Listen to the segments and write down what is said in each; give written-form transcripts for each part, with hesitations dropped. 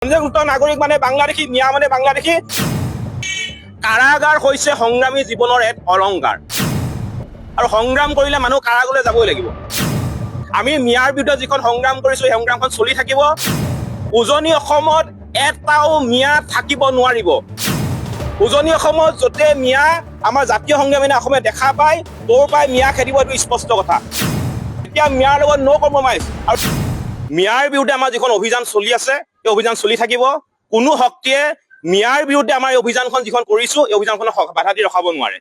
পঞ্জীয়নভুক্ত নাগৰিক মানে বাংলাদেশী, মিয়া মানে বাংলাদেশী। কাৰাগাৰ হৈছে সংগ্ৰামী জীৱনৰ এক অলংকাৰ, আৰু সংগ্ৰাম কৰিলে মানুহ কাৰাগাৰলৈ যাবই লাগিব। আমি মিয়াৰ বিৰুদ্ধে যিখন সংগ্ৰাম কৰিছো, সেই সংগ্ৰামখন চলি থাকিব। উজনি অসমত এটাও মিয়া থাকিব নোৱাৰিব। উজনি অসমত য'তে মিয়া আমাৰ জাতীয় সংগ্ৰামী অসমে দেখা পায়, তোৰ পৰাই মিয়া খেদিব, এইটো স্পষ্ট কথা। এতিয়া মিয়াৰ লগত ন' কম্প্ৰমাইজ। আৰু মিয়াৰ বিৰুদ্ধে আমাৰ যিখন অভিযান চলি আছে, এই অভিযান চলি থাকিব। কোনো শক্তিয়ে মিয়াৰ বিৰুদ্ধে আমাৰ এই অভিযানখন যিখন কৰিছো, এই অভিযানখনক বাধা দি ৰখাব নোৱাৰে।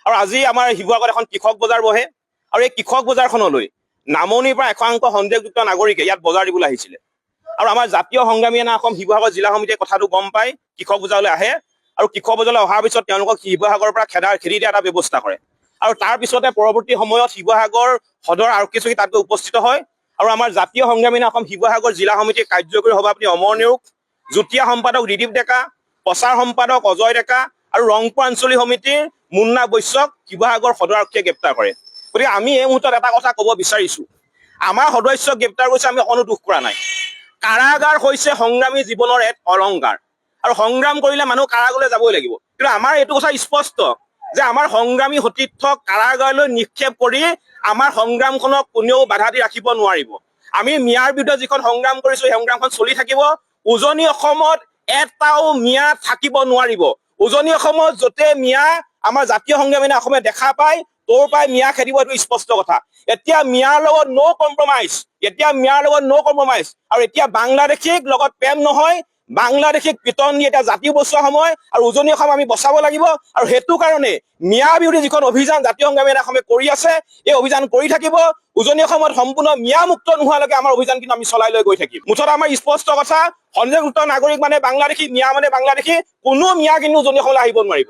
আৰু আজি আমাৰ শিৱসাগৰত এখন কৃষক বজাৰ বহে, আৰু এই কৃষক বজাৰখনলৈ নামনিৰ পৰা একাংশ সন্দেহযুক্ত নাগৰিকে ইয়াত বজাৰ দিবলৈ আহিছিলে। আৰু আমাৰ জাতীয় সংগ্ৰামী অসম শিৱসাগৰ জিলা সমিতিয়ে কথাটো গম পাই কৃষক বজাৰলৈ আহে, আৰু কৃষক বজাৰলৈ অহাৰ পিছত তেওঁলোকক শিৱসাগৰৰ পৰা খেদি দিয়া এটা ব্যৱস্থা কৰে। আৰু তাৰ পিছতে পৰৱৰ্তী সময়ত শিৱসাগৰ সদৰ আৰক্ষী চকী তাত গৈ উপস্থিত হয়, আৰু আমাৰ জাতীয় সংগ্ৰামী অসম শিৱসাগৰ জিলা সমিতিৰ কাৰ্যকৰী সভাপতি অমৰ নেওগ, যুটীয়া সম্পাদক ৰিদীপ ডেকা, প্ৰচাৰ সম্পাদক অজয় ডেকা আৰু ৰংপুৰ আঞ্চলিক সমিতিৰ মুন্না বৈশ্যক শিৱসাগৰ সদৰ আৰক্ষীয়ে গ্ৰেপ্তাৰ কৰে। গতিকে আমি এই মুহূৰ্তত এটা কথা ক'ব বিচাৰিছো, আমাৰ সদস্যক গ্ৰেপ্তাৰ কৰিছে, আমি অকণো দুখ কৰা নাই। কাৰাগাৰ হৈছে সংগ্ৰামী জীৱনৰ এক অলংকাৰ, আৰু সংগ্ৰাম কৰিলে মানুহ কাৰাগাৰলৈ যাবই লাগিব। কিন্তু আমাৰ এইটো কথা স্পষ্ট যে আমাৰ সংগ্ৰামী সতীৰ্থক কাৰাগাৰলৈ নিক্ষেপ কৰি আমাৰ সংগ্ৰামখনক কোনেও বাধা দি ৰাখিব নোৱাৰিব। আমি মিয়াৰ বিৰুদ্ধে যিখন সংগ্ৰাম কৰিছো, সেই সংগ্ৰামখন চলি থাকিব। উজনি অসমত এটাও মিয়া থাকিব নোৱাৰিব। উজনি অসমত য'তে মিয়া আমাৰ জাতীয় সংগ্ৰামী অসমে দেখা পায়, তোৰ পৰাই মিয়া খেদিব, এইটো স্পষ্ট কথা। এতিয়া মিয়াৰ লগত ন' কম্প্ৰমাইজ, আৰু এতিয়া বাংলাদেশীক লগত প্ৰেম নহয়, বাংলাদেশীক পিটন দি এতিয়া জাতি বচোৱা সময়, আৰু উজনি অসম আমি বচাব লাগিব। আৰু সেইটো কাৰণে মিয়াৰ বিৰুদ্ধে যিখন অভিযান জাতীয় সংগ্ৰামী অসমে কৰি আছে, এই অভিযান কৰি থাকিব। উজনি অসমত সম্পূৰ্ণ মিয়া মুক্ত নোহোৱালৈকে আমাৰ অভিযান কিন্তু আমি চলাই লৈ গৈ থাকিম। মুঠতে আমাৰ স্পষ্ট কথা, পঞ্জীয়নভুক্ত নাগৰিক মানে বাংলাদেশী, মিয়া মানে বাংলাদেশী। কোনো মিয়া কিন্তু উজনি অসমলৈ আহিব নোৱাৰিব।